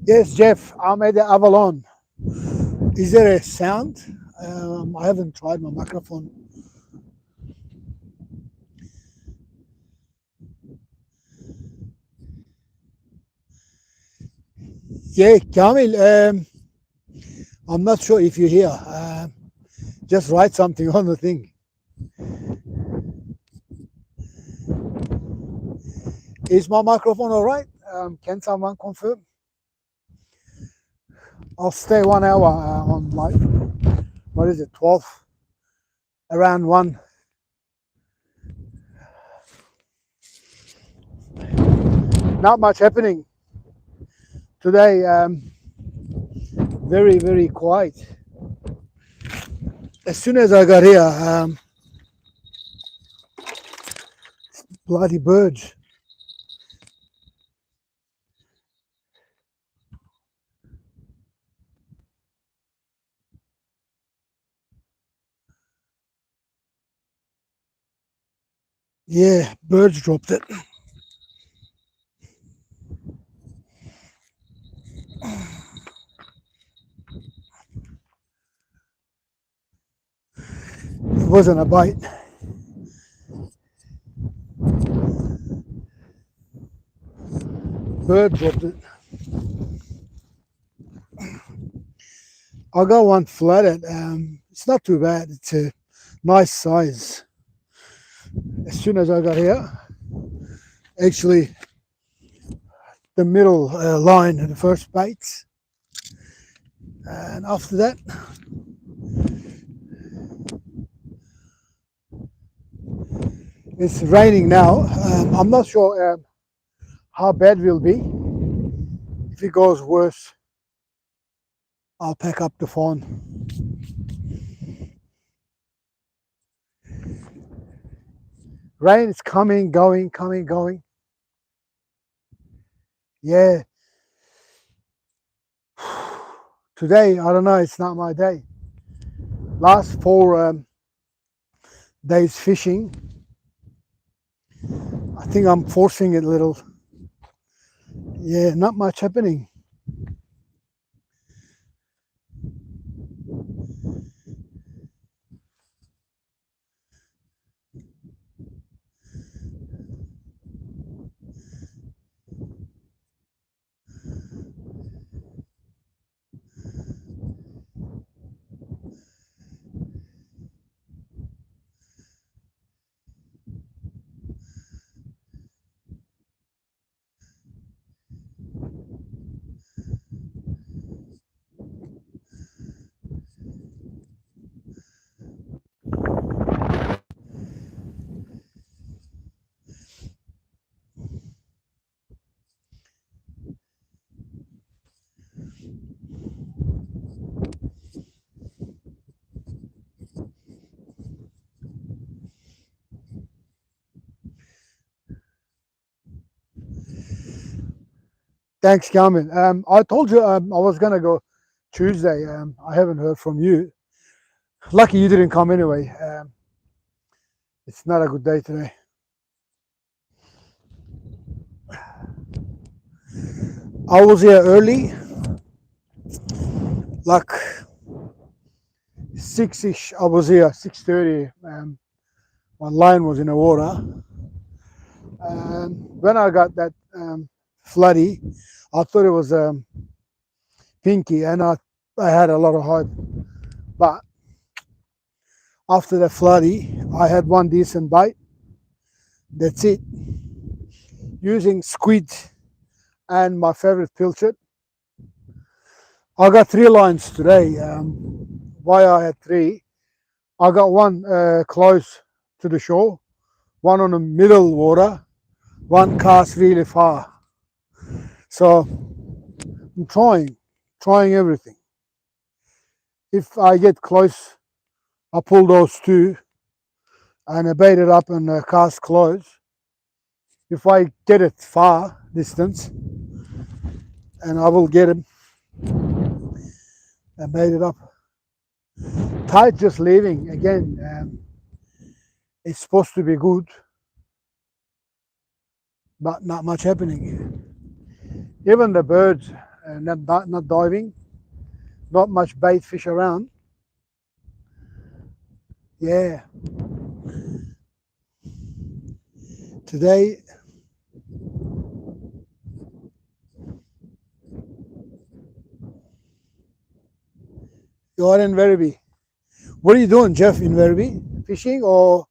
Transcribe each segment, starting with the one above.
Yes, Jeff, I'm at the Avalon. Is there a sound? I haven't tried my microphone. Yeah, Kamil, I'm not sure if you're here. Just write something on the thing. Is my microphone all right? Can someone confirm? I'll stay 1 hour on like, what is it, 12? Around 1. Not much happening today. Very, very quiet. As soon as I got here, bloody birds. Yeah, birds dropped it. It wasn't a bite. Bird dropped it. I got one flatted. It's not too bad. It's a nice size. As soon as I got here, actually, the middle line, the first bite, and after that, it's raining now. I'm not sure how bad it will be. If it goes worse, I'll pack up the phone. Rain is coming, going, coming, going. Yeah. Today, I don't know, it's not my day. Last 4 days fishing, I think I'm forcing it a little. Yeah, not much happening. Thanks, Carmen. I told you I was gonna go Tuesday. I haven't heard from you. Lucky you didn't come anyway. It's not a good day today. I was here early, like 6ish. I was here 6:30. My line was in the water. When I got that floody, I thought it was pinky, and I had a lot of hope. But after the floody, I had one decent bite. That's it. Using squid and my favorite pilchard. I got 3 lines today. Why I had 3? I got one close to the shore, one on the middle water, one cast really far. So I'm trying everything. If I get close I pull those two and I bait it up and cast close. If I get it far distance, and I will get him and bait it up. Tide just leaving again. It's supposed to be good, but not much happening. Even the birds not diving, not much bait fish around. Yeah. Today, you're in Werribee. What are you doing, Jeff, in Werribee? Fishing or?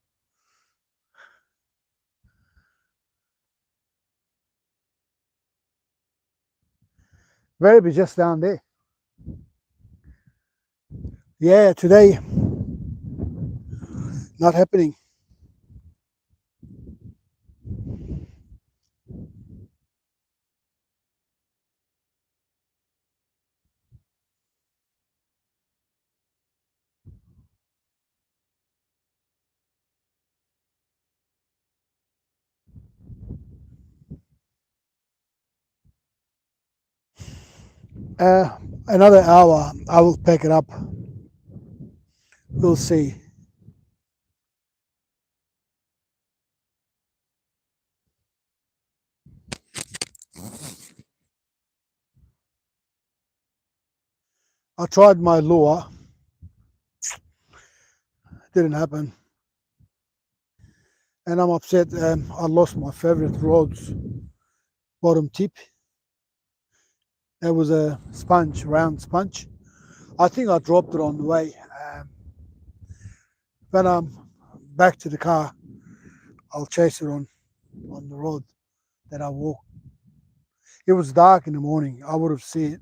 Werribee just down there. Yeah, today, not happening. Another hour, I will pack it up. We'll see. I tried my lure. Didn't happen. And I'm upset. I lost my favorite rod's bottom tip. That was a sponge, round sponge. I think I dropped it on the way. When I'm back to the car, I'll chase it on the road that I walk. It was dark in the morning. I would have seen it.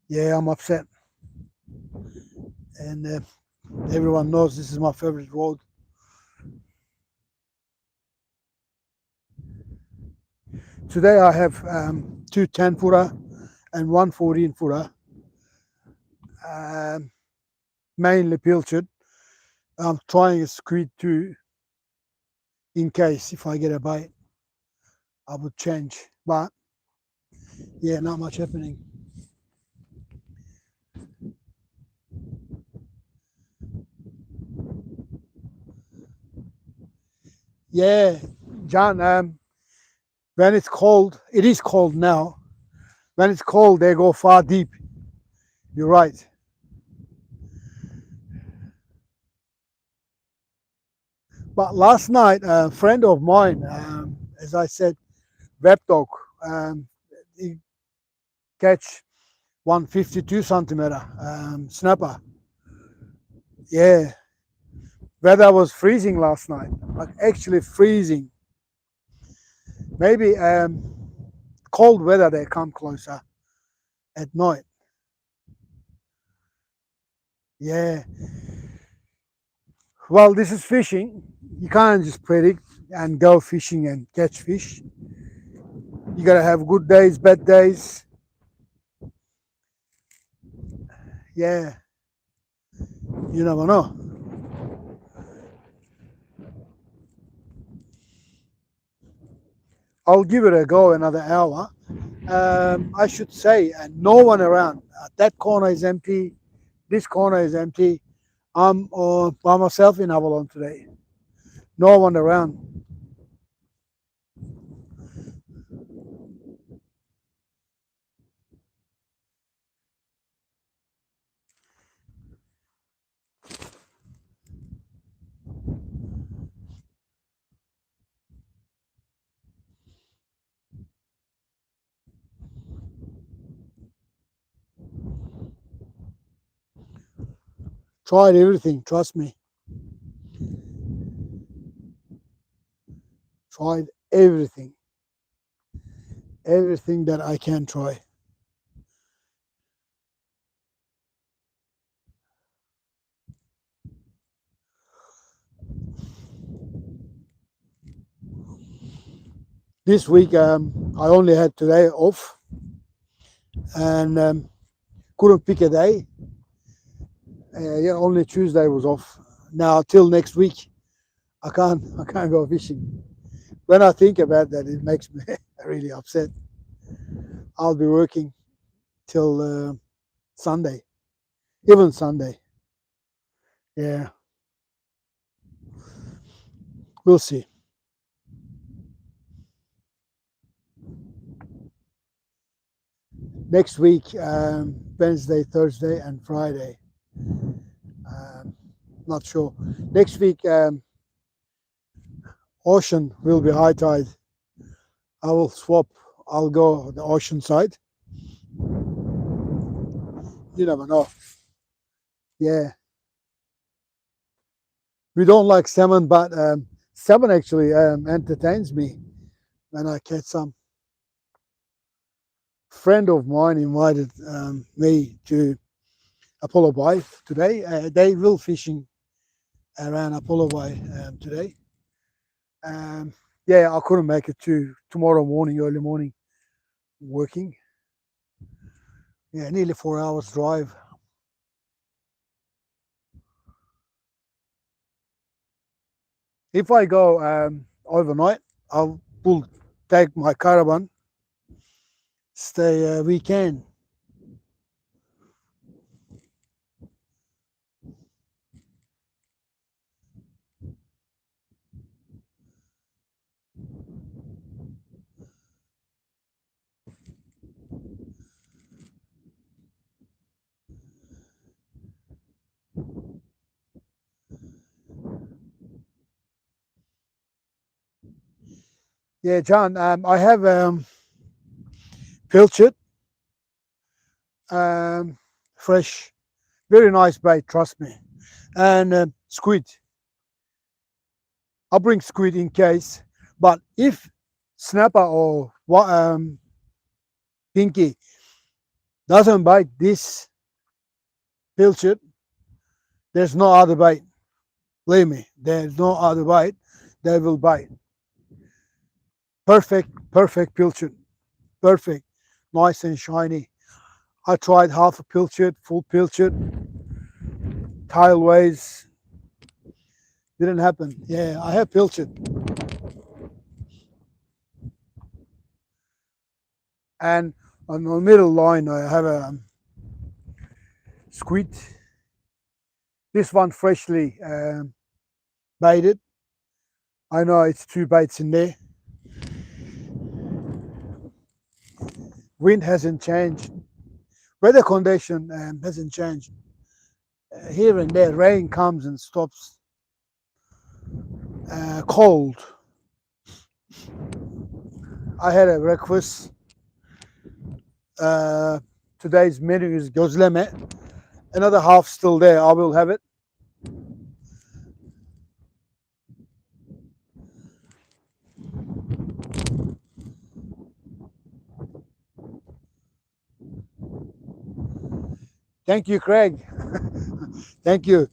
Yeah, I'm upset. And everyone knows this is my favorite road. Today I have two 10-footer and one 14-footer, mainly pilchard. I'm trying a squid too, in case if I get a bite, I would change. But yeah, not much happening. Yeah, John, when it's cold, it is cold now. When it's cold, they go far deep. You're right. But last night, a friend of mine, as I said, web dog, he catch 152 centimeter snapper. Yeah, weather was freezing last night, like actually freezing. Maybe cold weather they come closer at night. Yeah. Well, this is fishing. You can't just predict and go fishing and catch fish. You gotta have good days, bad days. Yeah. You never know. I'll give it a go another hour. I should say, no one around. That corner is empty. This corner is empty. I'm by myself in Avalon today. No one around. Tried everything, trust me. Tried everything. Everything that I can try. This week, I only had today off and couldn't pick a day. Yeah, only Tuesday was off. Now till next week, I can't go fishing. When I think about that, it makes me really upset. I'll be working till Sunday, even Sunday. Yeah, we'll see. Next week, Wednesday, Thursday, and Friday. Um, not sure. Next week, ocean will be high tide. I will swap. I'll go the ocean side. You never know. Yeah, we don't like salmon, but salmon actually entertains me when I catch some. Friend of mine invited me to Apollo Bay today. They will fishing around Apollo Bay today. Um, yeah, I couldn't make it to tomorrow morning, early morning, working. Yeah, nearly 4 hours drive. If I go overnight, I will take my caravan, stay a weekend. Yeah, John, I have pilchard, um, fresh, very nice bait, trust me, and squid. I'll bring squid in case, but if snapper or pinky doesn't bite this pilchard, there's no other bait. Believe me, there's no other bite that will bite. Perfect, perfect pilchard, perfect, nice and shiny. I tried half a pilchard, full pilchard, tileways, didn't happen. Yeah, I have pilchard, and on the middle line I have a squid. This one freshly baited. I know it's two baits in there. Wind hasn't changed. Weather condition hasn't changed. Here and there, rain comes and stops. Cold. I had a breakfast. Uh, Today's menu is gözleme. Another half still there. I will have it. Thank you, Craig. Thank you.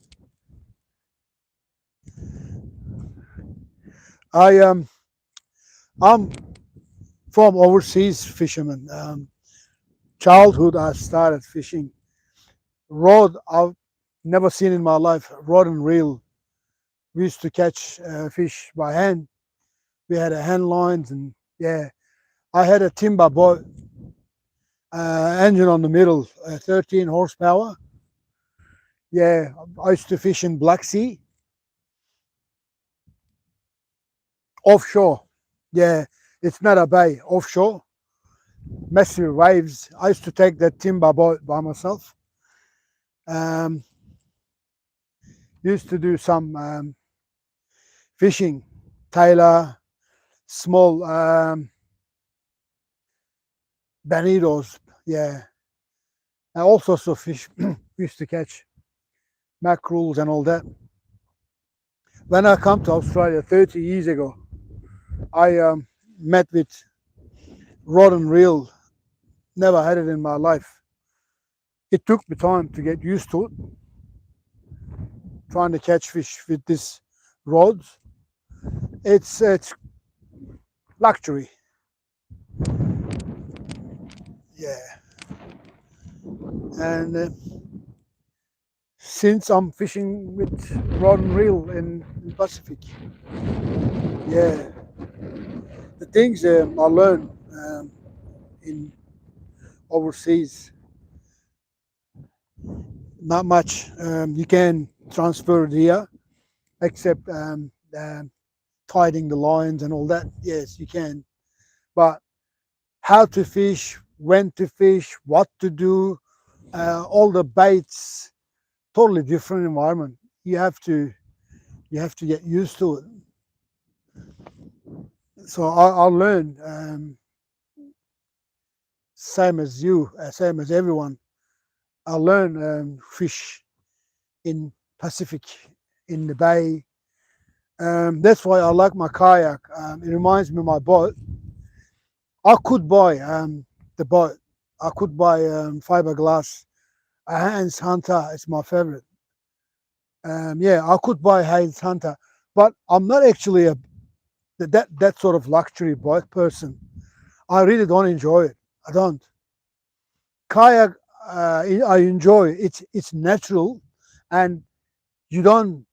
I I'm from overseas fisherman. Childhood I started fishing. Rod I've never seen in my life. Rod and reel. We used to catch fish by hand. We had a hand lines and yeah. I had a timber boat, engine on the middle, 13 horsepower. Yeah, I used to fish in Black Sea, offshore. Yeah, it's not a bay, offshore. Massive waves. I used to take that timber boat by myself. Um, Used to do some fishing, tailor, small bonitos. Yeah, and all sorts of fish. We used to catch mackerels and all that. When I come to Australia 30 years ago, I met with rod and reel. Never had it in my life. It took me time to get used to it. Trying to catch fish with this rods, it's luxury. Yeah, and since I'm fishing with rod and reel in Pacific. Yeah, the things I learn in overseas, not much. You can transfer it here, except tiding the lines and all that. Yes, you can. But how to fish, when to fish, what to do, all the baits, totally different environment. You have to get used to it. So I learned same as you, same as everyone. I learned fish in Pacific, in the bay. That's why I like my kayak. It reminds me of my boat. I could buy the boat. I could buy fiberglass. A Hans Hunter is my favorite. Yeah, I could buy Hans Hunter, but I'm not actually that sort of luxury boat person. I really don't enjoy it. I don't. Kayak, I enjoy. It's natural, and you don't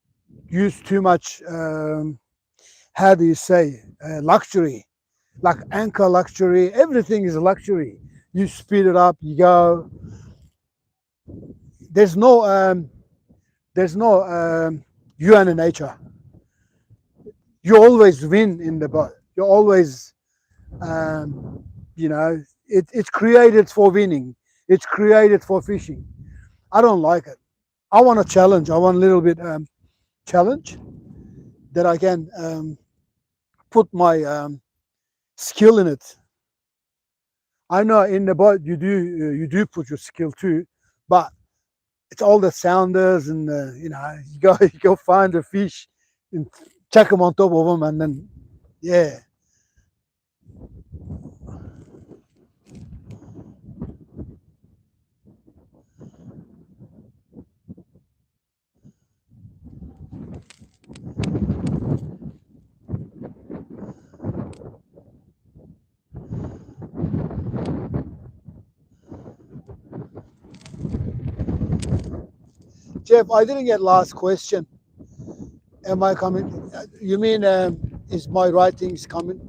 use too much. How do you say luxury? Like anchor luxury. Everything is a luxury. You speed it up. You go. There's no you and nature. You always win in the boat. You always you know it's created for winning. It's created for fishing. I don't like it. I want a challenge. I want a little bit challenge that I can put my skill in it. I know in the boat you do put your skill too, but it's all the sounders and you go you go find a fish and chuck them on top of them and then yeah. Jeff, I didn't get last question. Am I coming? You mean is my writings coming?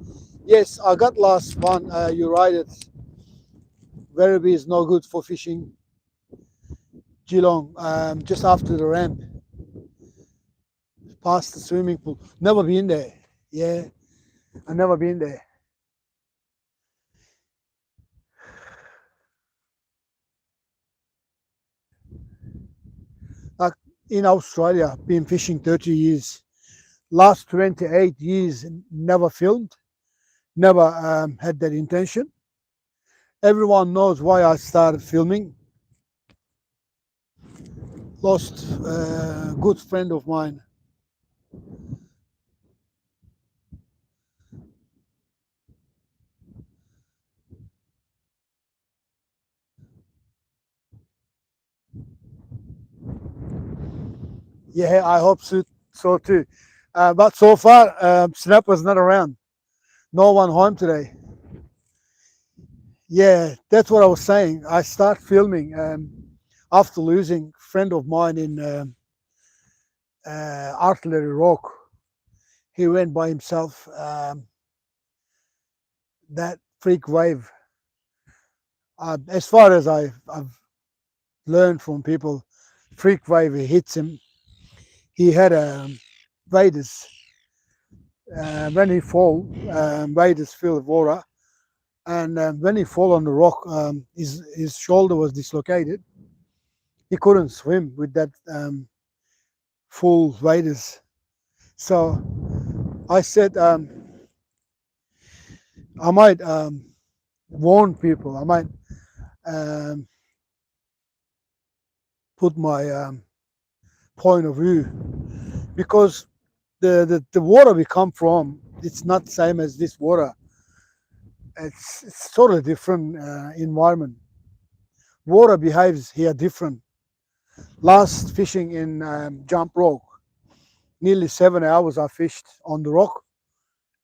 Yes, I got last one. You write it. Werribee is no good for fishing. Geelong, just after the ramp, past the swimming pool. Never been there. Yeah, I've never been there. Like in Australia, been fishing 30 years. Last 28 years, never filmed, never had that intention. Everyone knows why I started filming. Lost a good friend of mine. Yeah, I hope so too. But so far, Snap was not around. No one home today. Yeah, that's what I was saying. I start filming after losing a friend of mine in Artillery Rock. He went by himself. That freak wave. As far as I've learned from people, freak wave hits him. He had waders. When he fall, waders fill with water, and when he fall on the rock, his shoulder was dislocated. He couldn't swim with that full waders. So I said I might warn people. I might um, put my point of view because the water we come from, it's not the same as this water. It's sort of different environment. Water behaves here different. Last fishing in Jump Rock, nearly 7 hours I fished on the rock,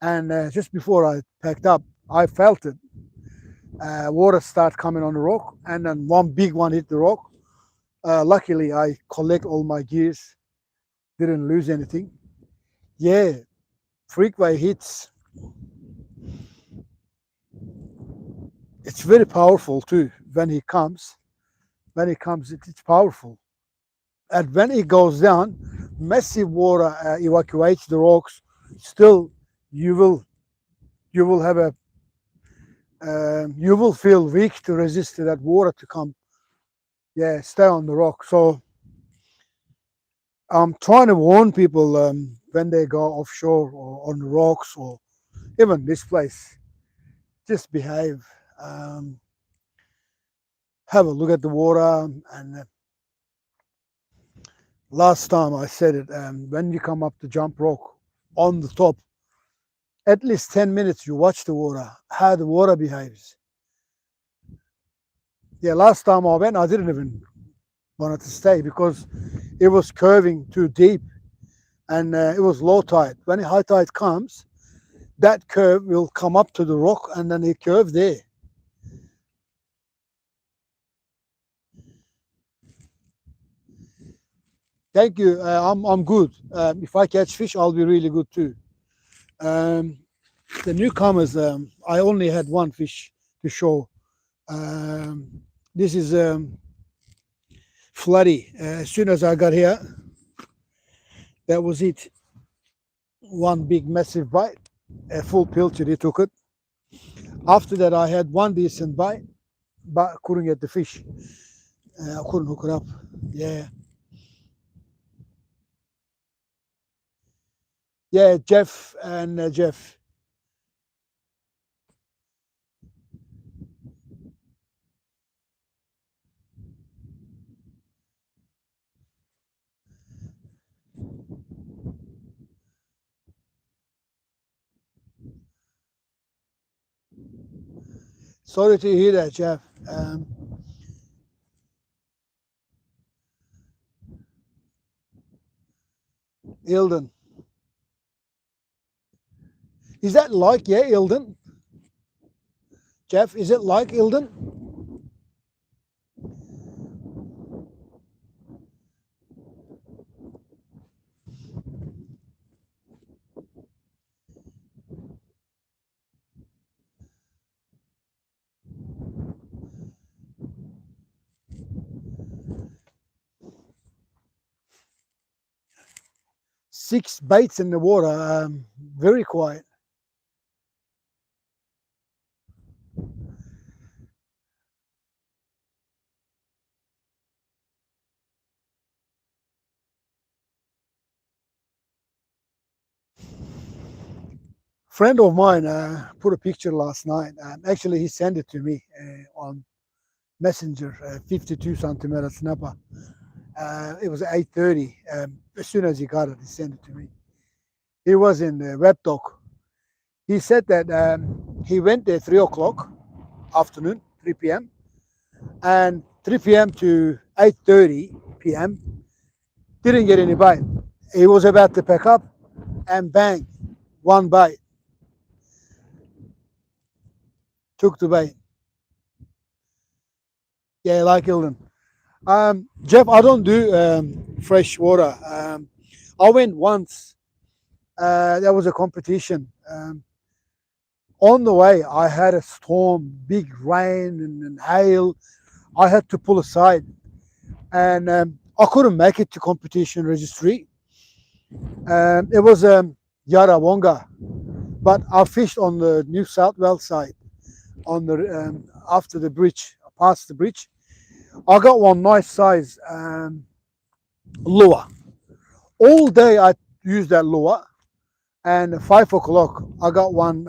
and just before I packed up, I felt it. Water start coming on the rock, and then one big one hit the rock. Luckily, I collect all my gears, didn't lose anything. Yeah, freakway hits. It's very powerful too. When he comes, it's powerful. And when it goes down, massive water evacuates the rocks. Still, you will you will have a you will feel weak to resist that water to come. Yeah, stay on the rock. So I'm trying to warn people when they go offshore or on the rocks or even this place, just behave. Um, have a look at the water. And last time I said it, when you come up to jump rock on the top, at least 10 minutes you watch the water, how the water behaves. Yeah, last time I went, I didn't even wanted to stay because it was curving too deep and it was low tide. When high tide comes, that curve will come up to the rock and then it curve there. Thank you. I'm good. If I catch fish, I'll be really good too. Um, the newcomers, I only had one fish to show. Um, this is Floody. As soon as I got here, that was it. One big massive bite, a full pilchard. He took it. After that, I had one decent bite, but I couldn't get the fish. I couldn't hook it up. Yeah, yeah, Jeff and Jeff. Sorry to hear that, Jeff. Ilden, is that like Ilden? Jeff, is it like Ilden? 6 baits in the water, very quiet. Friend of mine put a picture last night. Actually, he sent it to me on Messenger, 52 centimeter snapper. It was 8:30. As soon as he got it, he sent it to me. He was in Webdoc. He said that he went there 3 o'clock afternoon, 3 p.m. and 3 p.m. to 8:30 p.m. didn't get any bite. He was about to pack up and bang, one bite. Took the bait. Yeah, like Ilden. Jeff, I don't do fresh water. I went once. There was a competition. On the way, I had a storm, big rain and hail. I had to pull aside, and I couldn't make it to competition registry. It was Yarrawonga, but I fished on the New South Wales side, on the after the bridge, past the bridge. I got one nice size lure. All day I used that lure, and at 5 o'clock I got one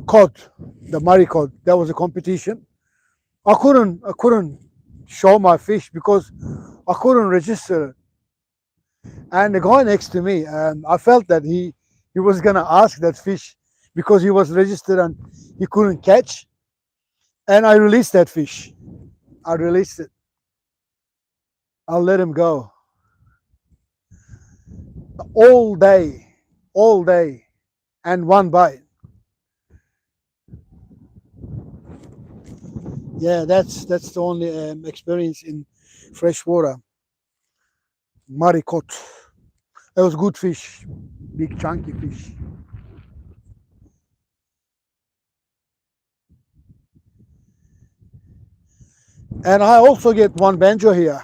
cod, the Murray cod. That was a competition. I couldn't show my fish because I couldn't register it. And the guy next to me, I felt that he was gonna ask that fish because he was registered and he couldn't catch. And I released that fish. I released it. I'll let him go all day, all day, and one bite. Yeah, that's the only experience in fresh water. Maricot. It was good fish, big chunky fish. And I also get one banjo here,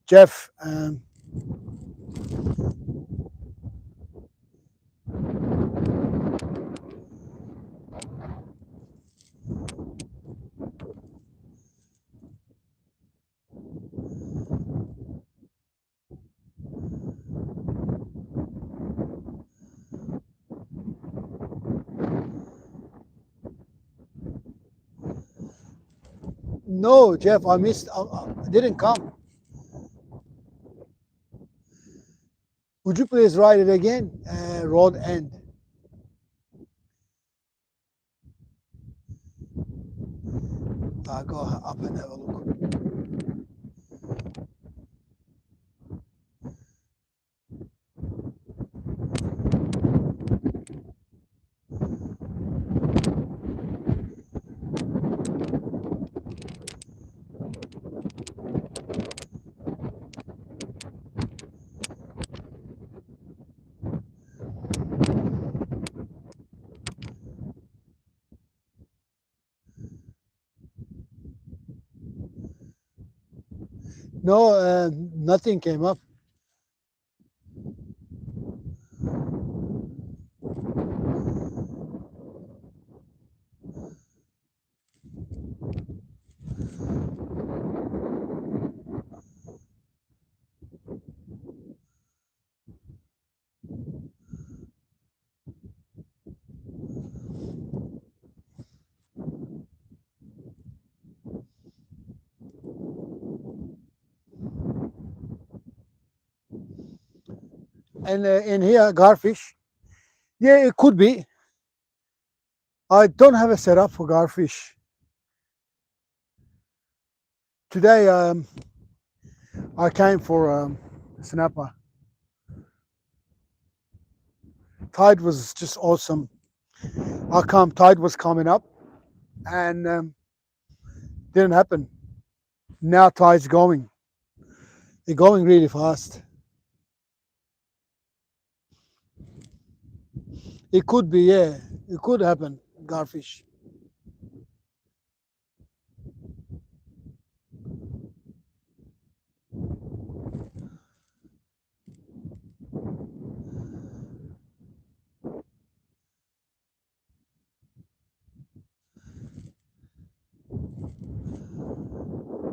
Jeff. No, Jeff, I missed. I didn't come. Would you please write it again? Road end. Go up and have a look. No, nothing came up. And in here, garfish. Yeah, it could be. I don't have a setup for garfish. Today, I came for snapper. Tide was just awesome. Tide was coming up and didn't happen. Now tide's going. They're going really fast. It could be, yeah. It could happen, garfish.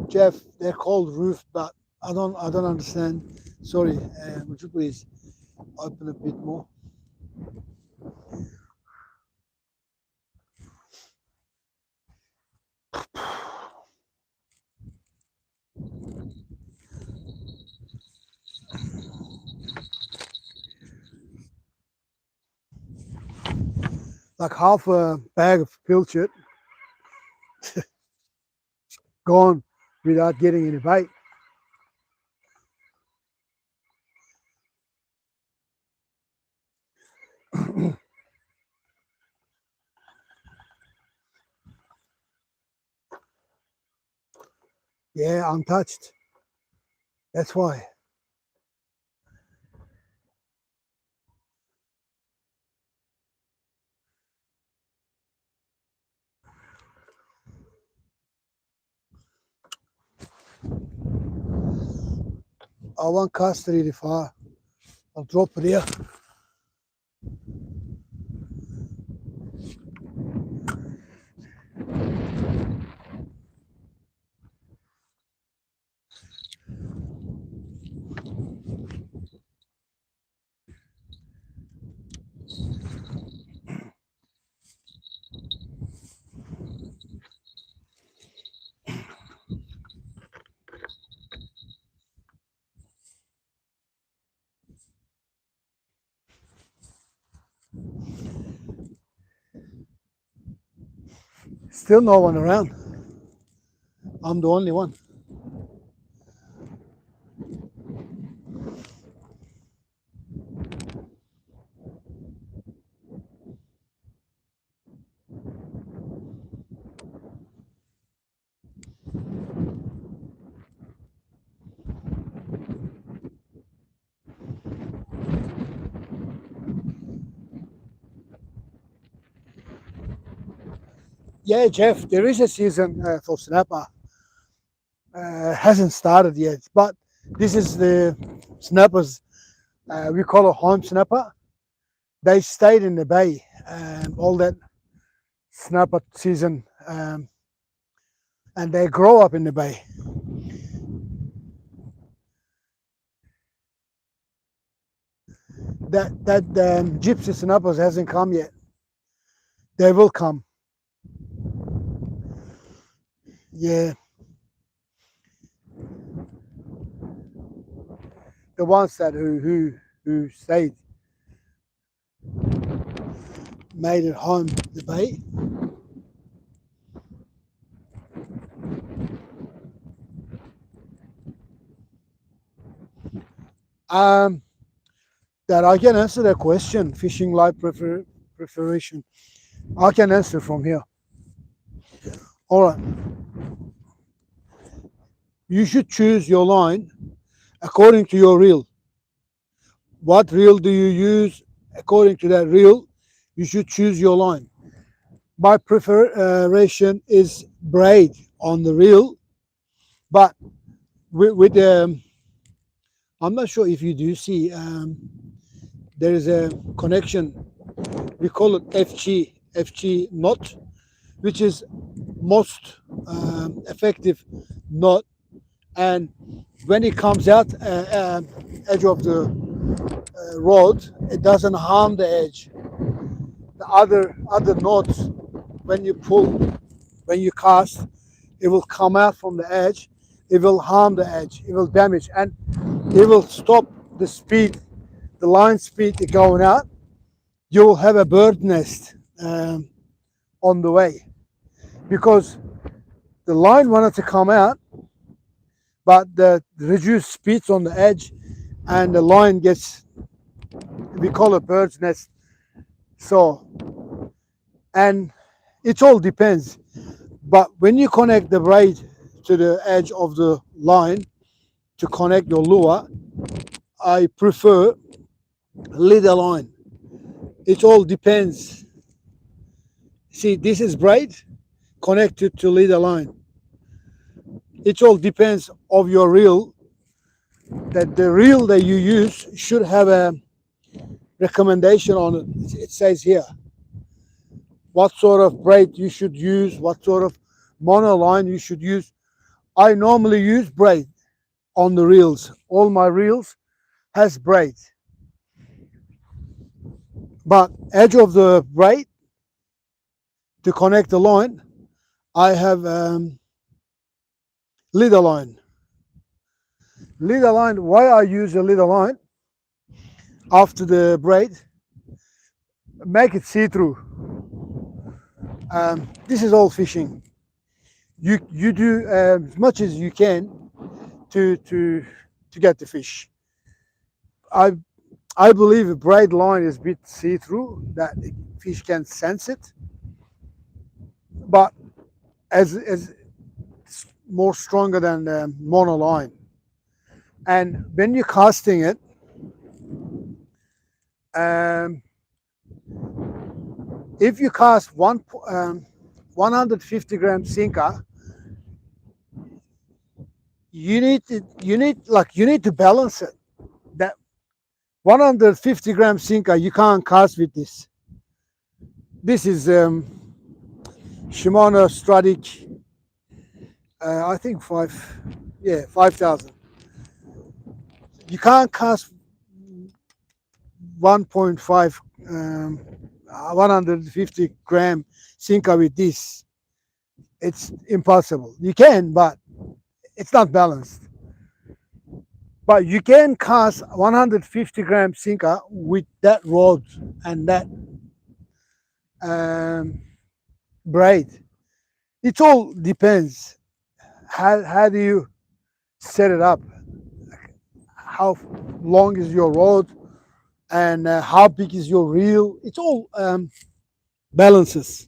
Jeff, they're called roof, but I don't understand. Sorry, would you please open a bit more? Like half a bag of pilchard gone without getting any bait. Yeah, untouched. That's why. I won't cast really far. I'll drop it here. Still no one around. I'm the only one. Yeah, Jeff, there is a season for snapper. Hasn't started yet, but this is the snappers. We call it home snapper. They stayed in the bay all that snapper season, and they grow up in the bay. That gypsy snappers hasn't come yet. They will come. Yeah, the ones that who stayed made it home the bay. Um, that I can answer that question. Fishing light preparation. I can answer from here. All right. You should choose your line according to your reel. What reel do you use? According to that reel, you should choose your line. My preparation is braid on the reel, but with I'm not sure if you do see there is a connection. We call it FG knot, which is most effective knot. And when it comes out edge of the rod, it doesn't harm the edge. The other knots, when you pull, when you cast, it will come out from the edge. It will harm the edge. It will damage, and it will stop the speed, the line speed going out. You will have a bird nest on the way because the line wanted to come out, but the reduced speeds on the edge, and the line gets, we call it bird's nest. So, and it all depends. But when you connect the braid to the edge of the line to connect your lure, I prefer leader line. It all depends. See, this is braid connected to leader line. It all depends of your reel. That the reel that you use should have a recommendation on it. It says here what sort of braid you should use, what sort of monoline you should use. I normally use braid on the reels. All my reels has braid, but edge of the braid to connect the line, I have leader line. Leader line. Why I use a leader line after the braid? Make it see-through. This is all fishing. You do as much as you can to get the fish. I believe a braid line is a bit see-through that the fish can sense it, but as more stronger than the monoline. And when you're casting it, if you cast 150 gram sinker, you need to balance it. That 150 gram sinker you can't cast with this. This is Shimano Stratic. I think 5,000. You can't cast 1.5 150 gram sinker with this. It's impossible. You can, but it's not balanced. But you can cast 150 gram sinker with that rod and that braid. It all depends. How do you set it up? How long is your rod? And how big is your reel? It's all balances.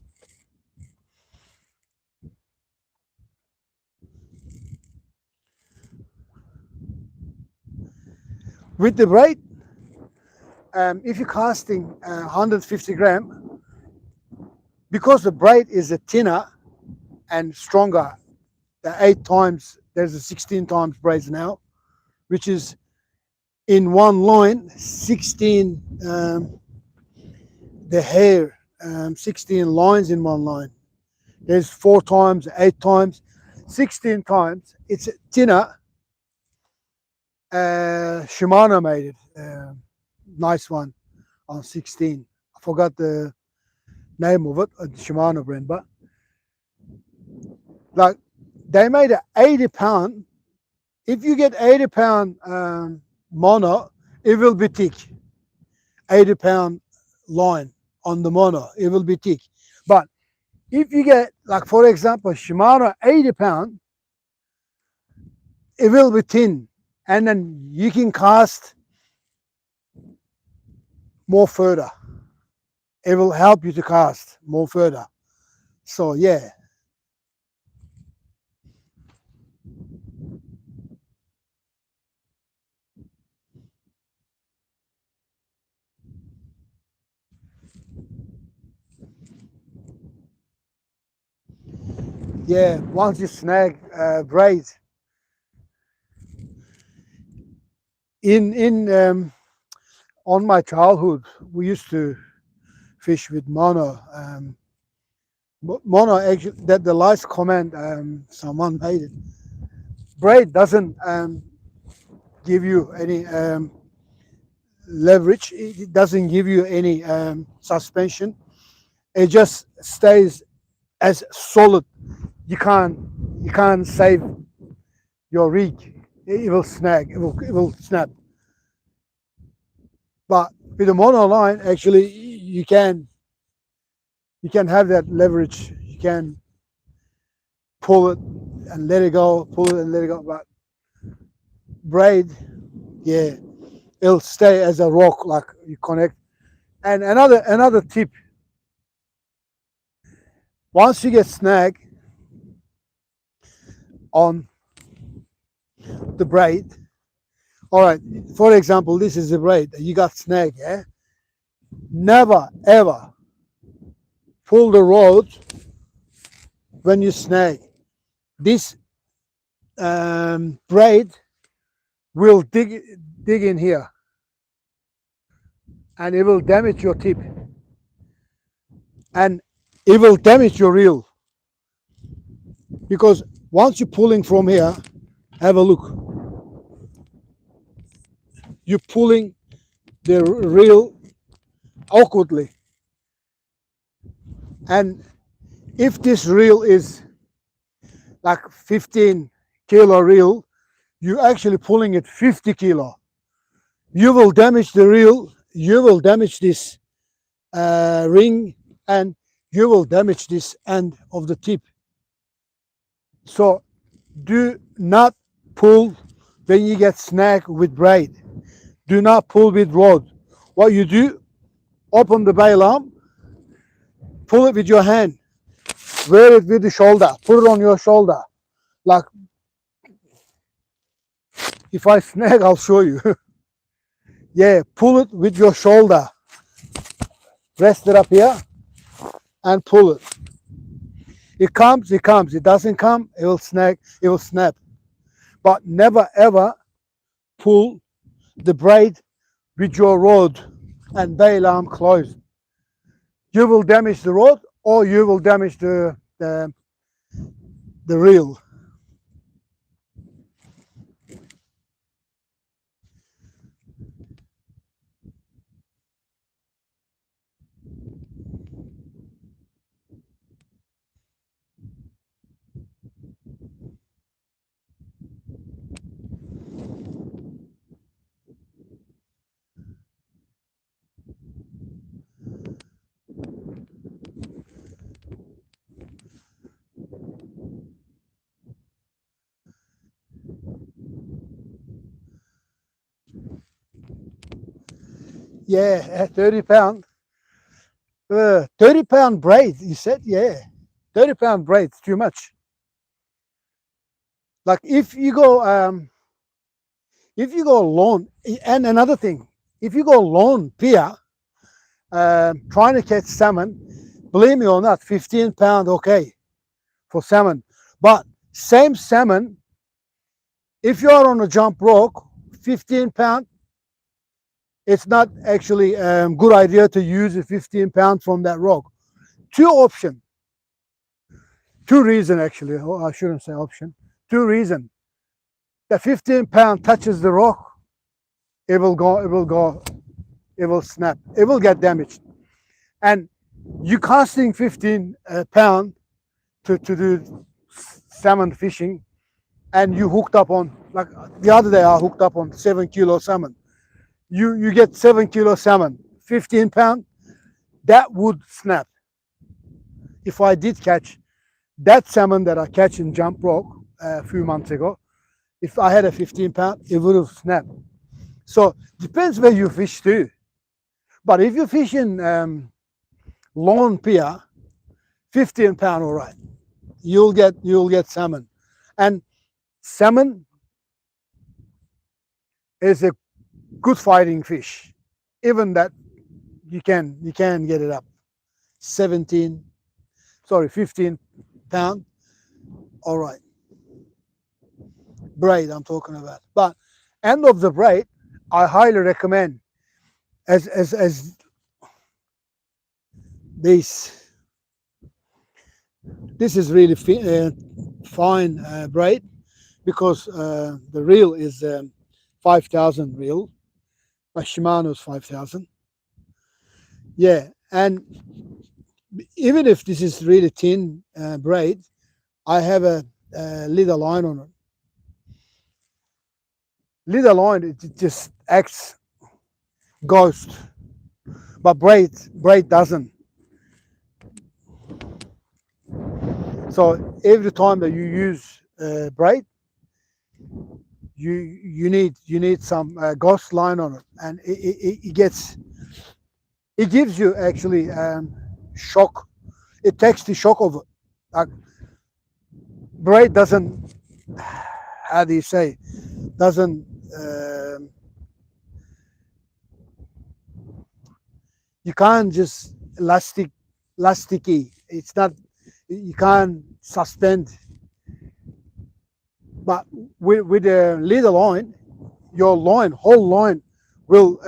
With the braid, if you're casting 150 gram, because the braid is a thinner and stronger. The 8 times, there's a 16 times braids now, which is in one line, 16, the hair, 16 lines in one line. There's 4 times, 8 times, 16 times. It's thinner. Shimano made it. Nice one on 16. I forgot the name of it, Shimano brand, but like they made an 80 pound. If you get 80 pound mono, it will be thick. 80 pound line on the mono, it will be thick. But if you get, like for example, Shimano 80 pound, it will be thin, and then you can cast more further. It will help you to cast more further. So yeah. Yeah, once you snag braids in on my childhood, we used to fish with mono. Mono actually, that the last comment someone made it. Braid doesn't give you any leverage. It doesn't give you any suspension. It just stays as solid. You can't save your rig. It will snag. It will snap. But with a mono line, actually, you can have that leverage. You can pull it and let it go, pull it and let it go. But braid, yeah, it'll stay as a rock, like you connect. And another tip: once you get snag on the braid, all right. For example, this is the braid. You got snag, yeah. Never ever pull the rod when you snag. This braid will dig in here, and it will damage your tip, and it will damage your reel, because once you're pulling from here, have a look. You're pulling the reel awkwardly, and if this reel is like 15 kilo reel, you're actually pulling it 50 kilo. You will damage the reel, you will damage this ring, and you will damage this end of the tip. So do not pull when you get snagged with braid. Do not pull with rod. What you do, open the bail arm, pull it with your hand, wear it with the shoulder, put it on your shoulder. Like if I snag, I'll show you. Yeah, pull it with your shoulder. Rest it up here and pull it. It comes, it comes. It doesn't come, it will snag, it will snap. But never ever pull the braid with your rod and bail arm closed. You will damage the rod, or you will damage the reel. Yeah, 30 pound. 30-pound braid, you said? Yeah. 30-pound braid's too much. Like if you go alone, and another thing, if you go alone pier trying to catch salmon, Believe me or not, 15 pound okay for salmon. But same salmon, if you are on a jump rock, 15 pound, it's not actually a good idea to use a 15 pound from that rock. Two option, two reason actually. Oh, I shouldn't say option. Two reason. The 15 pound touches the rock, it will go, it will go, it will snap, it will get damaged. And you casting 15 pound to do salmon fishing, and you hooked up on, like the other day I hooked up on 7 kilo salmon. You get 7 kilo salmon, 15 pound, that would snap. If I did catch that salmon that I catch in Jump Rock a few months ago, if I had a 15 pound, it would have snapped. So depends where you fish too. But if you fish in Lone Pier, 15 pound, all right, you'll get salmon. And salmon is a good fighting fish. Even that you can get it up 17, sorry, 15 pound, all right. Braid I'm talking about. But end of the braid, I highly recommend as this. This is really fine braid, because the reel is 5,000 reel. My Shimano's 5,000. Yeah, and even if this is really thin braid, I have a leader line on it. Leader line, it just acts ghost, but braid doesn't. So every time that you use braid, you need some ghost line on it, and it gives you actually shock. It takes the shock of it. Like braid doesn't, how do you say, doesn't you can't just elasticy. It's not, you can't suspend. But with a leader line, your line, whole line, will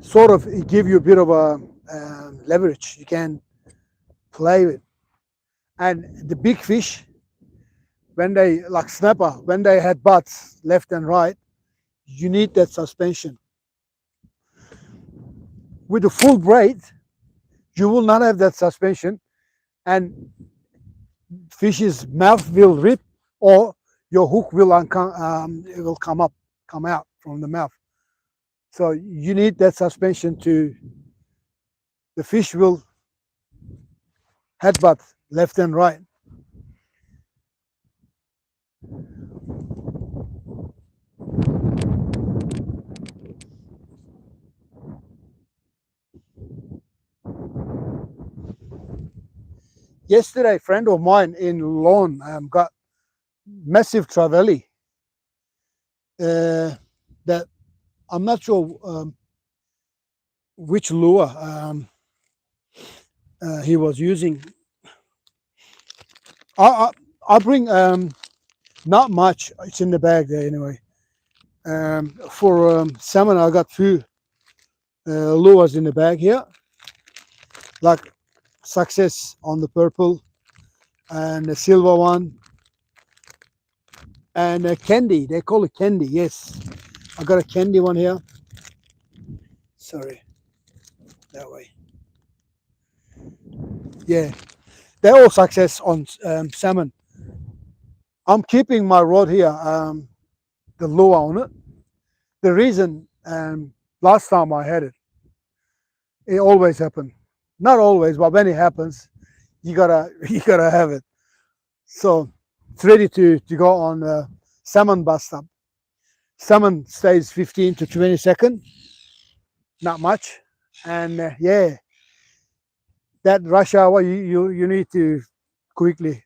sort of give you a bit of a leverage. You can play with. And the big fish, when they, like snapper, when they had butts left and right, you need that suspension. With the full braid, you will not have that suspension, and fish's mouth will rip, or your hook will it will come out from the mouth. So you need that suspension to, the fish will headbutt left and right. Yesterday, a friend of mine in Lawn got massive trevally. That I'm not sure which lure he was using. I bring not much. It's in the bag there anyway. For salmon, I got few lures in the bag here, like Success on the purple, and a silver one, and a candy. They call it candy. Yes, I got a candy one here. Sorry, that way. Yeah, they're all Success on salmon. I'm keeping my rod here, the lure on it. The reason, last time I had it, it always happened. Not always, but when it happens, you gotta have it. So it's ready to go on salmon bust up. Salmon stays 15 to 20 seconds, not much, and yeah, that rush hour you need to quickly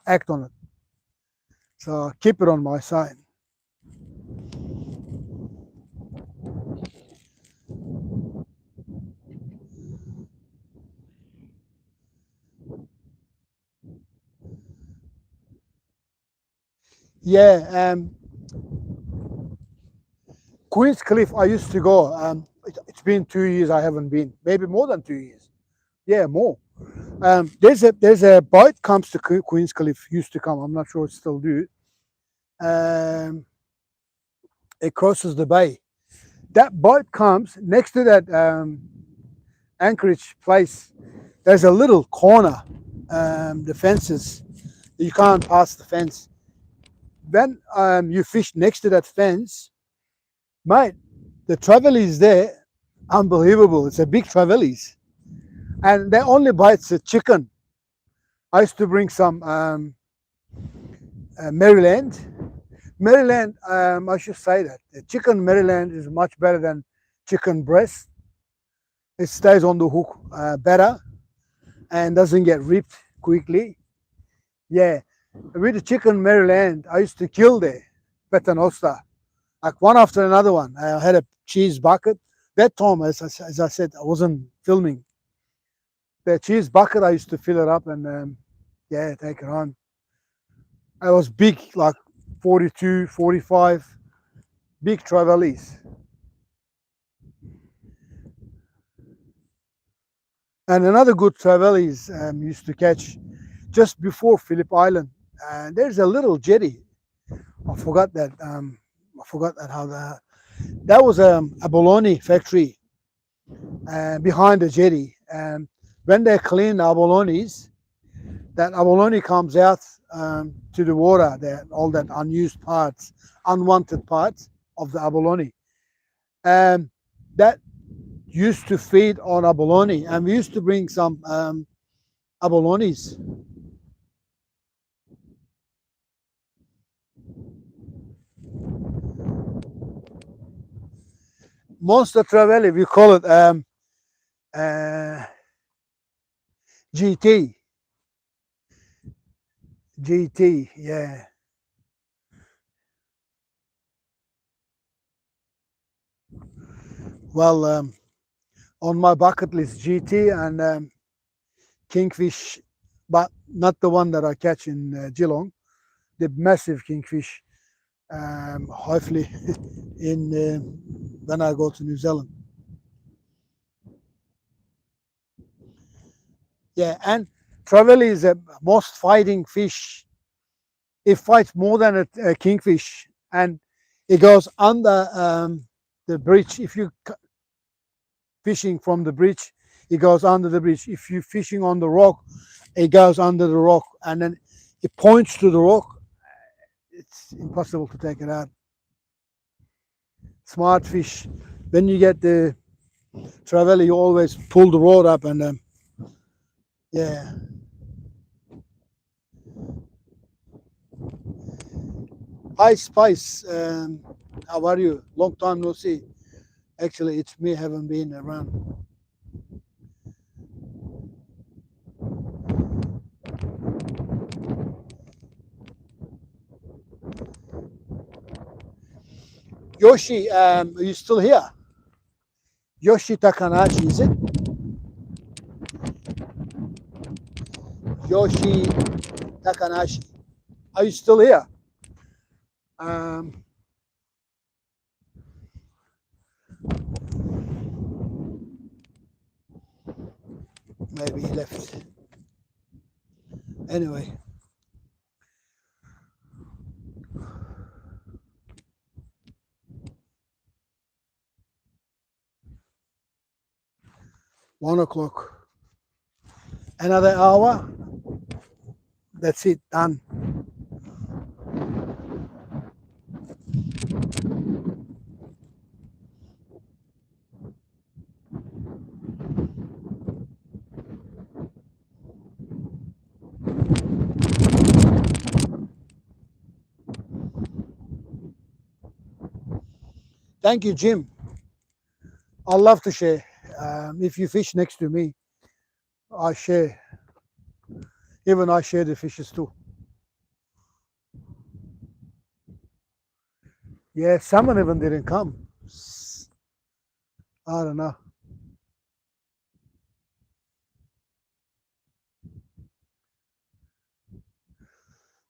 act on it. So keep it on my side. Yeah, Queen's Cliff. I used to go. It's been 2 years. I haven't been. Maybe more than 2 years. Yeah, more. There's a boat comes to Queen's Cliff. Used to come. I'm not sure it still do. Um, it crosses the bay. That boat comes next to that Anchorage place. There's a little corner. The fences. You can't pass the fence. When you fish next to that fence, mate, the trevally there, unbelievable. It's a big trevally, and they only bites the chicken. I used to bring some Maryland. Maryland, I should say that the chicken Maryland is much better than chicken breast. It stays on the hook better and doesn't get ripped quickly. Yeah, with the chicken Maryland, I used to kill the Paternoster, like one after another one. I had a cheese bucket. That time, as I said, I wasn't filming. The cheese bucket, I used to fill it up and yeah, take it home. I was big, like 42, 45, big trevallies. And another good trevallies used to catch just before Phillip Island. And there's a little jetty. I forgot that. I forgot that how that was a bologna factory behind the jetty. And when they clean the abalones, that abalone comes out to the water. That all that unused parts, unwanted parts of the abalone. That used to feed on abalone, and we used to bring some abalones. Monster Trevally, we call it uh, GT. GT, yeah. Well, on my bucket list, GT and kingfish, but not the one that I catch in Geelong. The massive kingfish, hopefully in when I go to New Zealand. Yeah, and trevally is the most fighting fish. It fights more than a kingfish, and it goes under the bridge. If you fishing from the bridge, it goes under the bridge. If you're fishing on the rock, it goes under the rock, and then it points to the rock. It's impossible to take it out. Smart fish. When you get the trevally, you always pull the rod up, and yeah. Hi Spice, how are you? Long time no see. Actually, it's me haven't been around. Yoshi, are you still here? Yoshi Takanashi, is it? Yoshi Takanashi. Are you still here? Um, Maybe he left. Anyway. $1 o'clock. Another hour. That's it, done. Thank you, Jim. I love to share. If you fish next to me, I share. Even I share the fishes too. Yeah, salmon even didn't come. I don't know.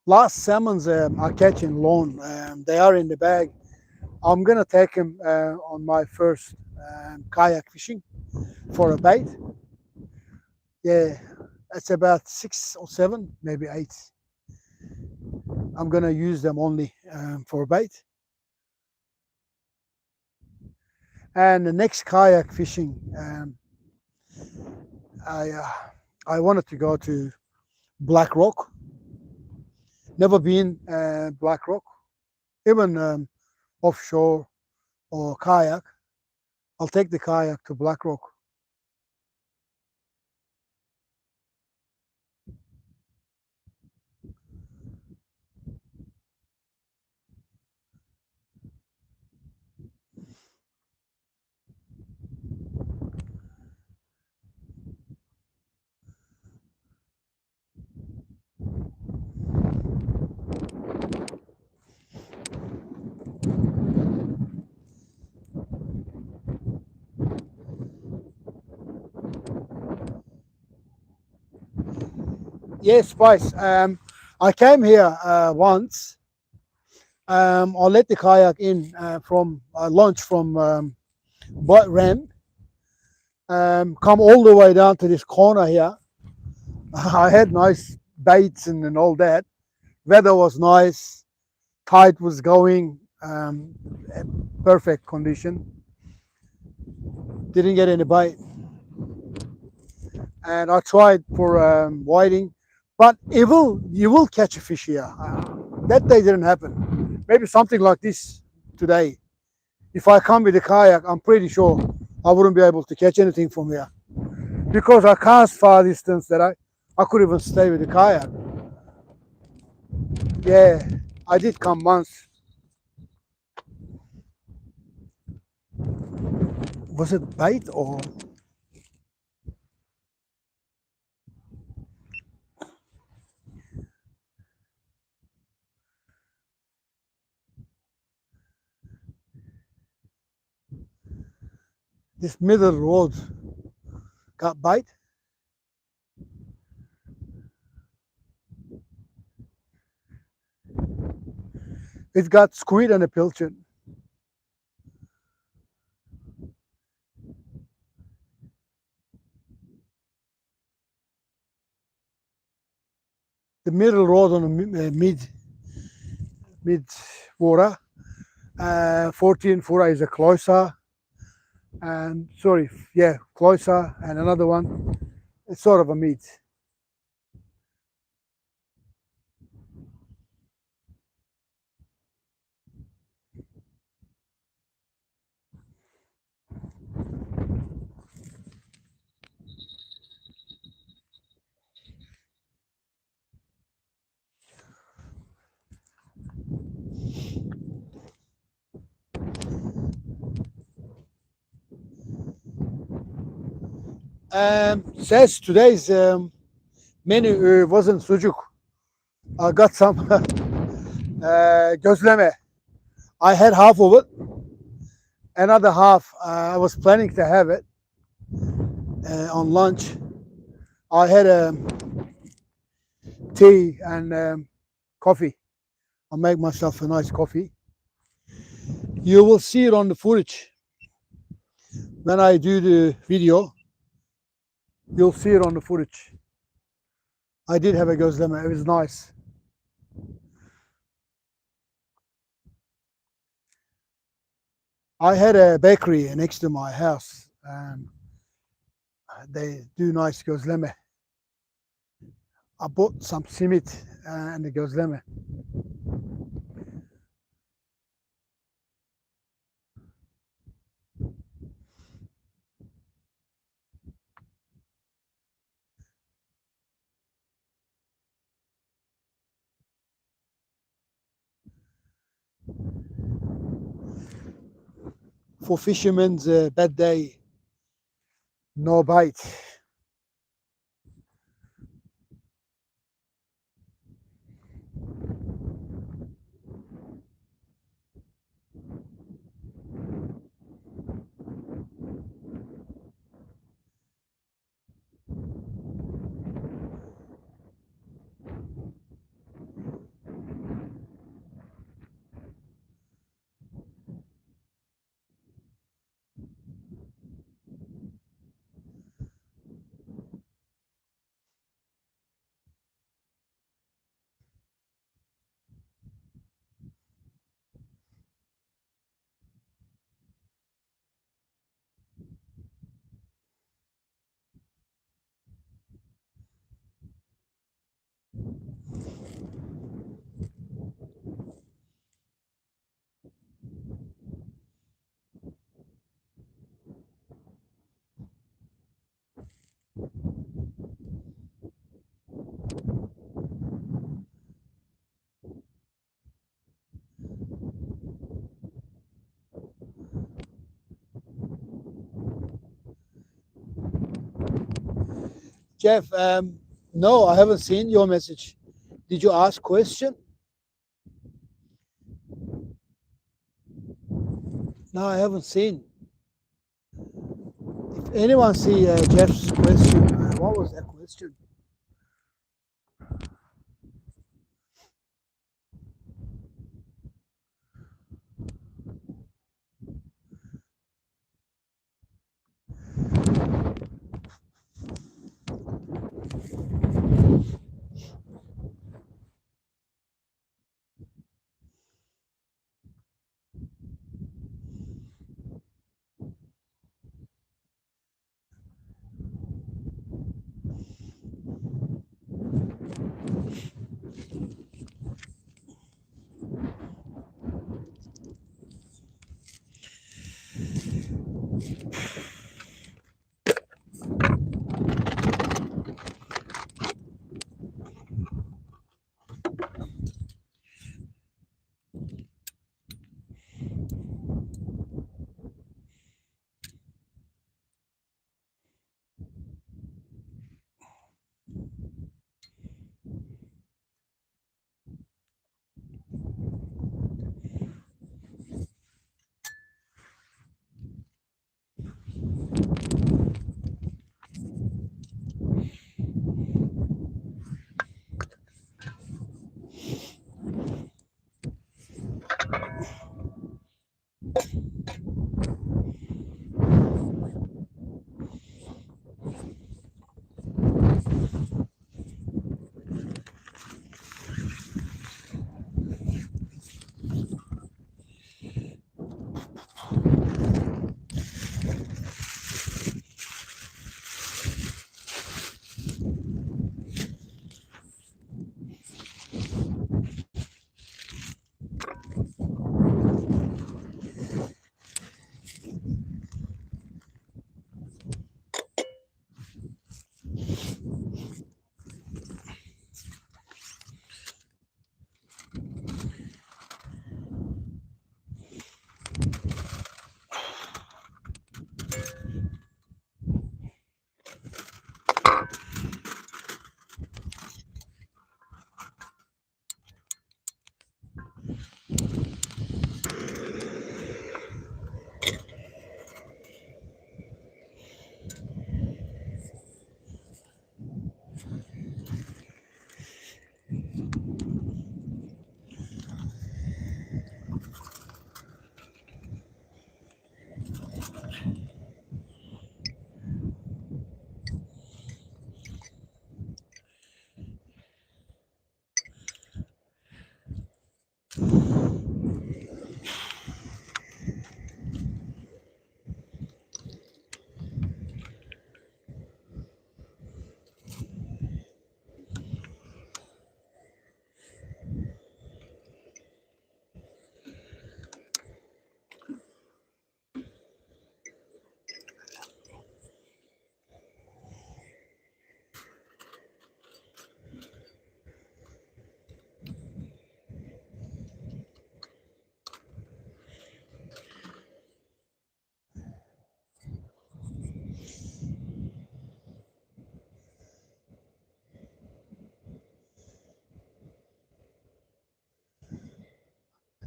Last salmons I catch in Lone. They are in the bag. I'm gonna take them on my first kayak fishing for a bait. Yeah, it's about 6 or 7, maybe 8. I'm gonna use them only for a bait. And the next kayak fishing, I uh, I wanted to go to Black Rock. Never been Black Rock, even offshore or kayak. I'll take the kayak to Black Rock. Yes, Spice. I came here once. I let the kayak in from launch from Ram. Come all the way down to this corner here. I had nice baits and all that. Weather was nice. Tide was going. Perfect condition. Didn't get any bite. And I tried for whiting, but you will catch a fish here. That day didn't happen. Maybe something like this today. If I come with a kayak, I'm pretty sure I wouldn't be able to catch anything from here because I cast far distance that I could even stay with the kayak. Yeah, I did come once. Was it bait or? This middle road got bite. It got squid and a pilchard. The middle road on the mid water. 14 footer is a closer, and sorry, yeah, closer, and another one. It's sort of a mid. Says today's menu wasn't sujuk. I got some gözleme. I had half of it. Another half, I was planning to have it on lunch. I had tea and coffee. I'll make myself a nice coffee. You will see it on the footage. When I do the video, you'll see it on the footage. I did have a gözleme. It was nice. I had a bakery next to my house. They do nice gözleme. I bought some simit and the gözleme. For fishermen's bad day, no bite. Jeff, no, I haven't seen your message. Did you ask question? No, I haven't seen. If anyone see Jeff's question, what was that question?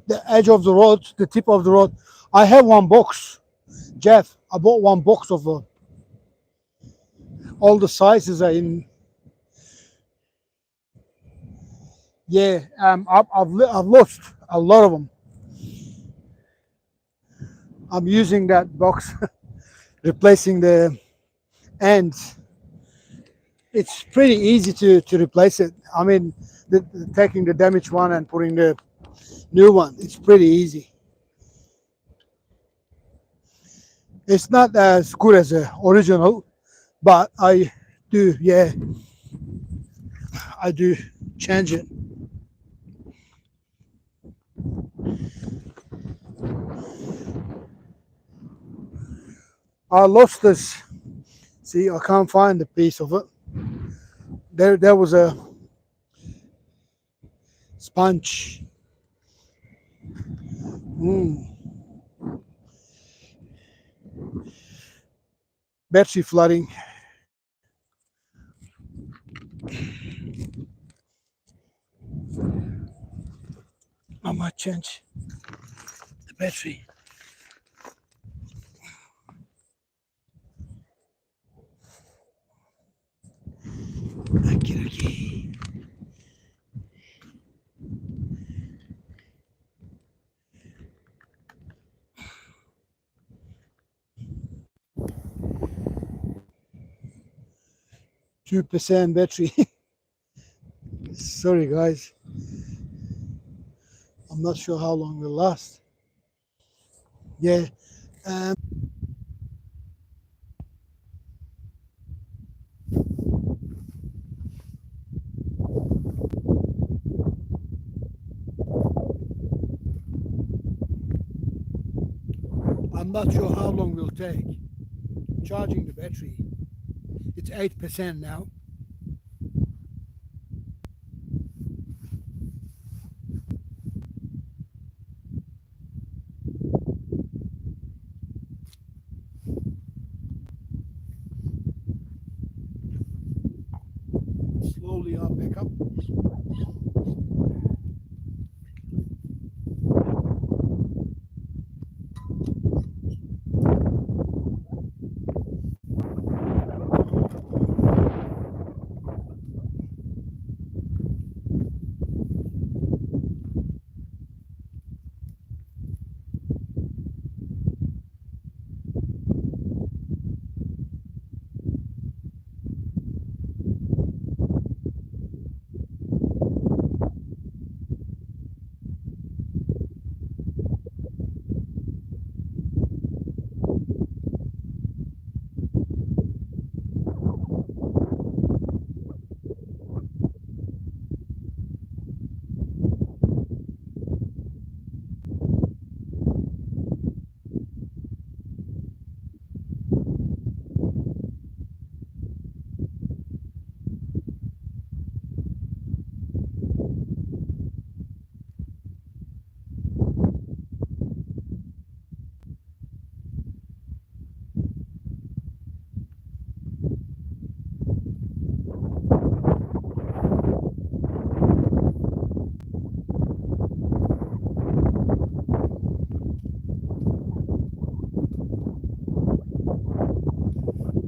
The edge of the road, the tip of the road. I have one box, Jeff. I bought one box of all the sizes are in. Yeah, I've lost a lot of them. I'm using that box, replacing the ends. It's pretty easy to replace it. I mean, taking the damaged one and putting the new one. It's pretty easy. It's not as good as the original, but I do, yeah, I do change it. I lost this. See, I can't find the piece of it. There was a sponge. Battery flooding. I might change the battery. Okay. 2% battery. Sorry guys, I'm not sure how long will last. Yeah, I'm not sure how long will take charging the battery. It's 8% now. Slowly up, back up.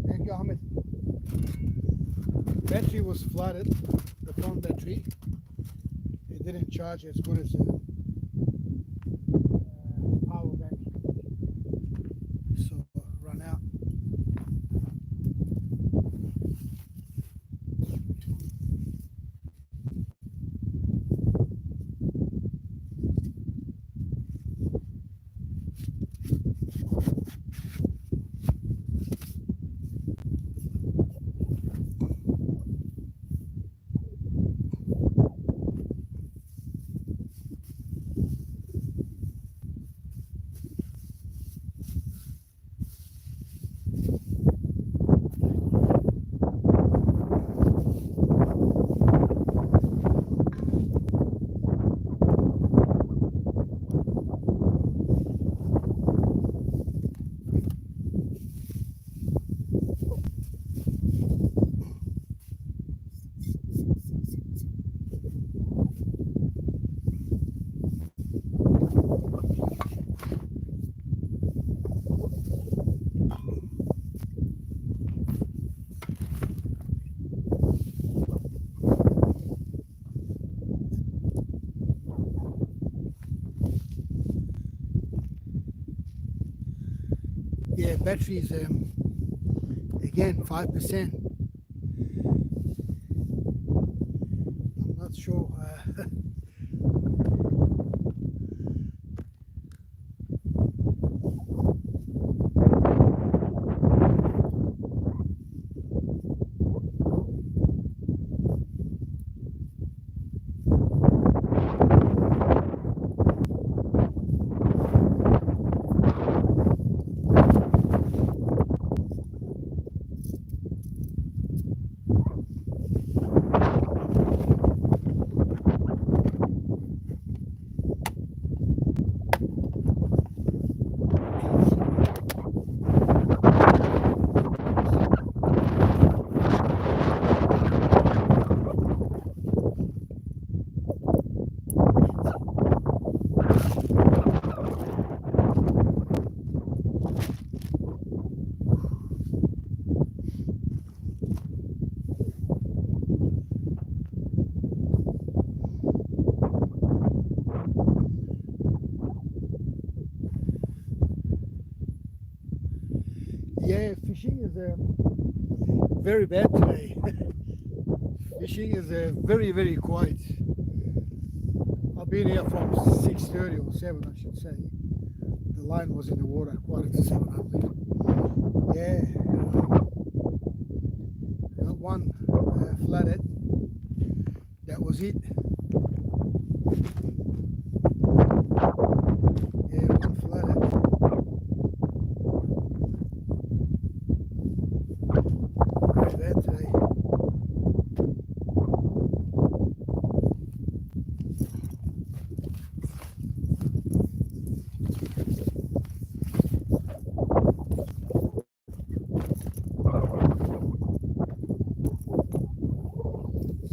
Thank you, Ahmed. Battery was flooded, the phone battery. It didn't charge as good as the power bank. So run out. Yeah, batteries again 5%. I'm not sure. Yeah, fishing is very bad today. Fishing is very quiet. I've been here from 6:30 or 7, I should say. The line was in the water, quarter to 7, I believe. Yeah, got one flathead. That was it. Yeah, one flathead. Very bad today.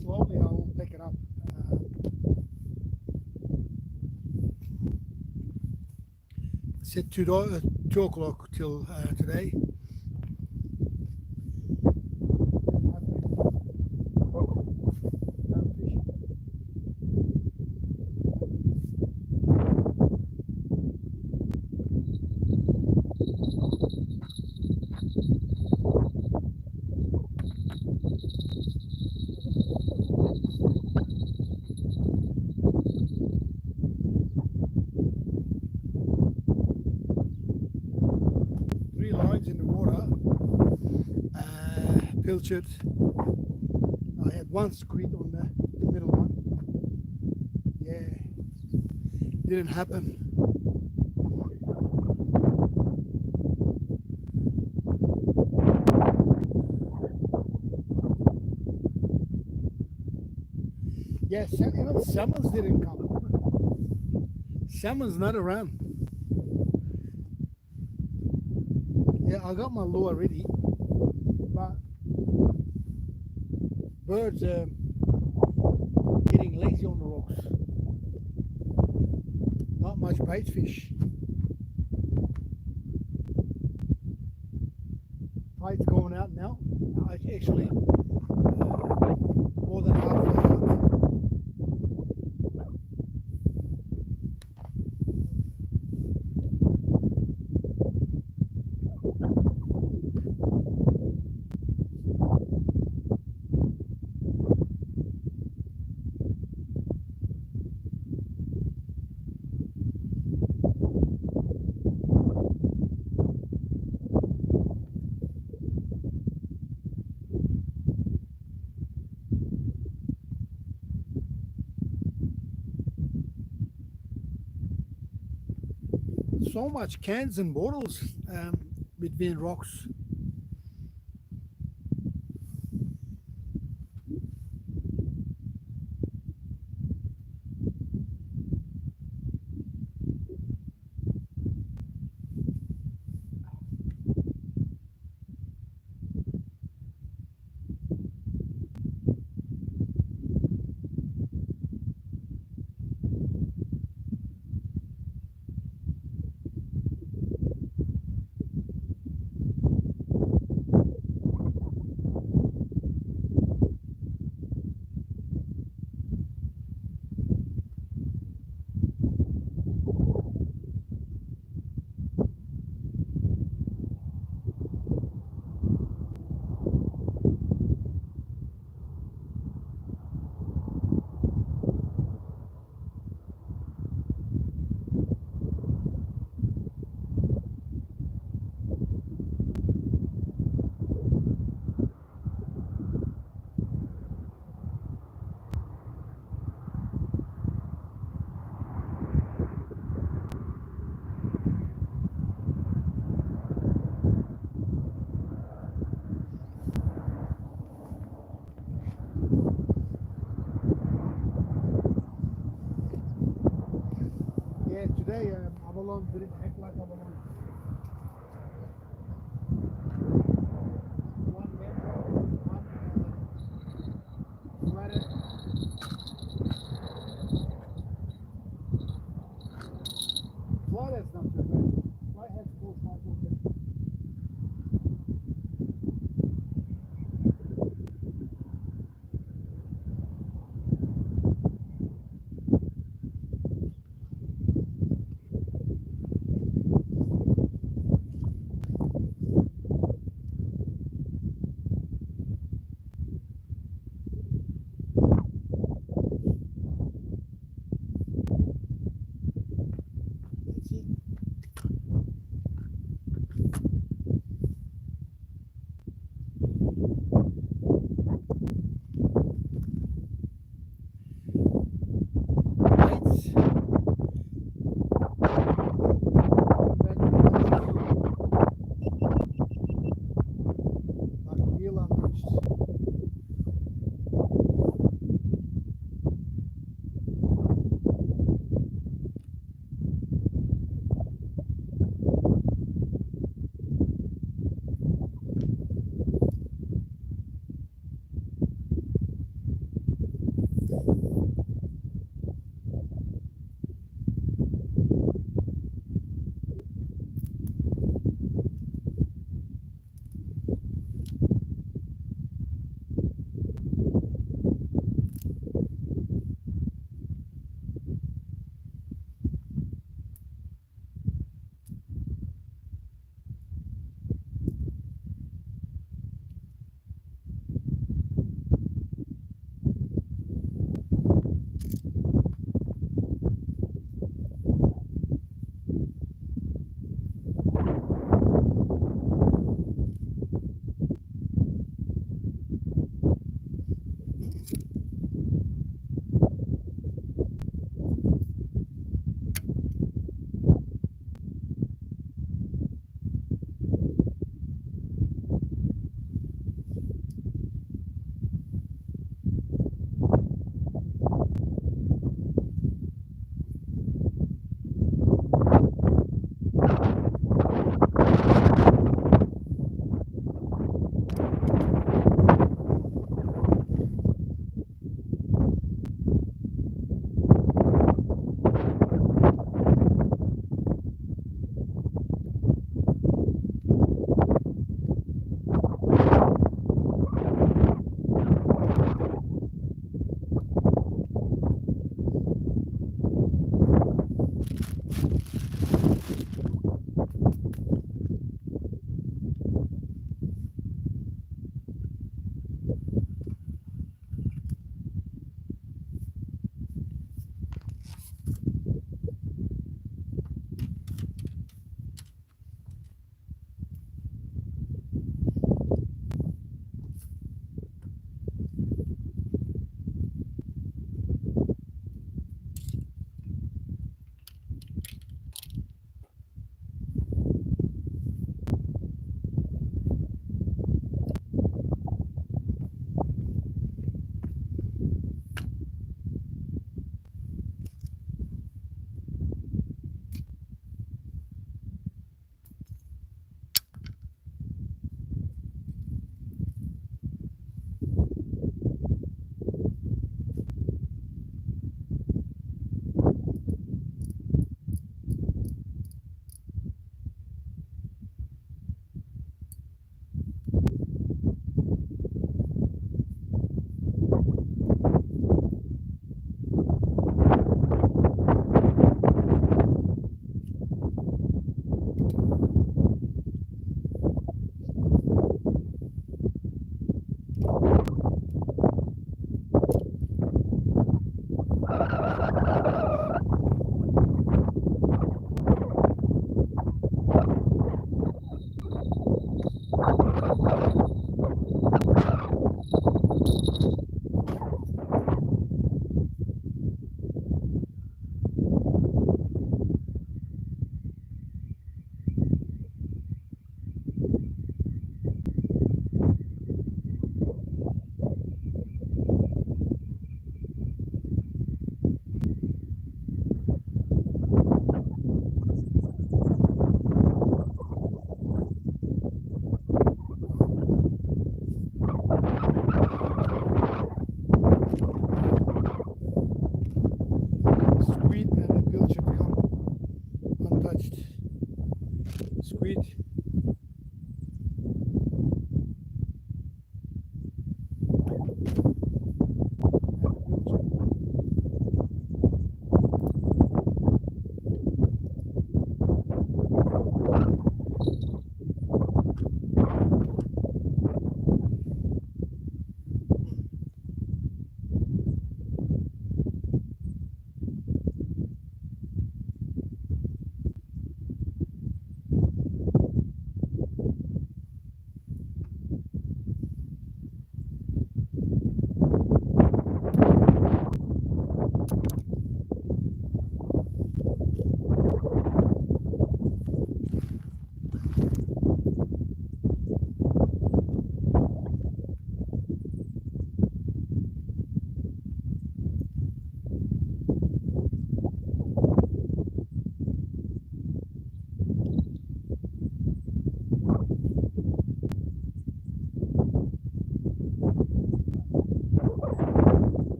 Slowly I will pick it up. Said 2 o'clock till today. Three lines in the water. Pilchard. I had one squid on the middle one. Yeah, didn't happen. Yeah, even salmons didn't come. Salmon's not around. Yeah, I got my lure ready, but birds are getting lazy on the rocks. Not much bait fish. Tide's going out now. Actually, more than halfway out. So much cans and bottles between rocks. Yeah, today Avalon didn't act like Avalon. One metro, one flathead. Flathead's not too bad. Flathead's cool, flat okay.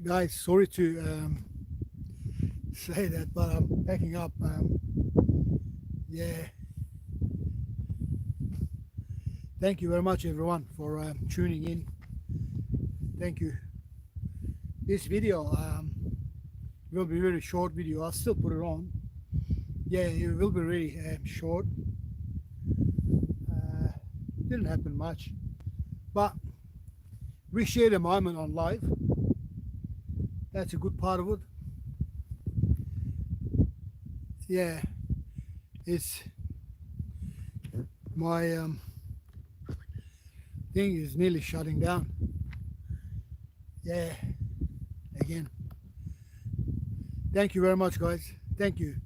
guys, sorry to say that, but I'm packing up. Yeah. Thank you very much, everyone, for tuning in. Thank you. This video will be very short video. I'll still put it on. Yeah, it will be really short. Didn't happen much, but we shared a moment on live. That's a good part of it. Yeah, it's my thing is nearly shutting down. Yeah, again. Thank you very much, guys. Thank you.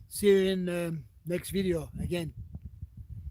See you in next video again.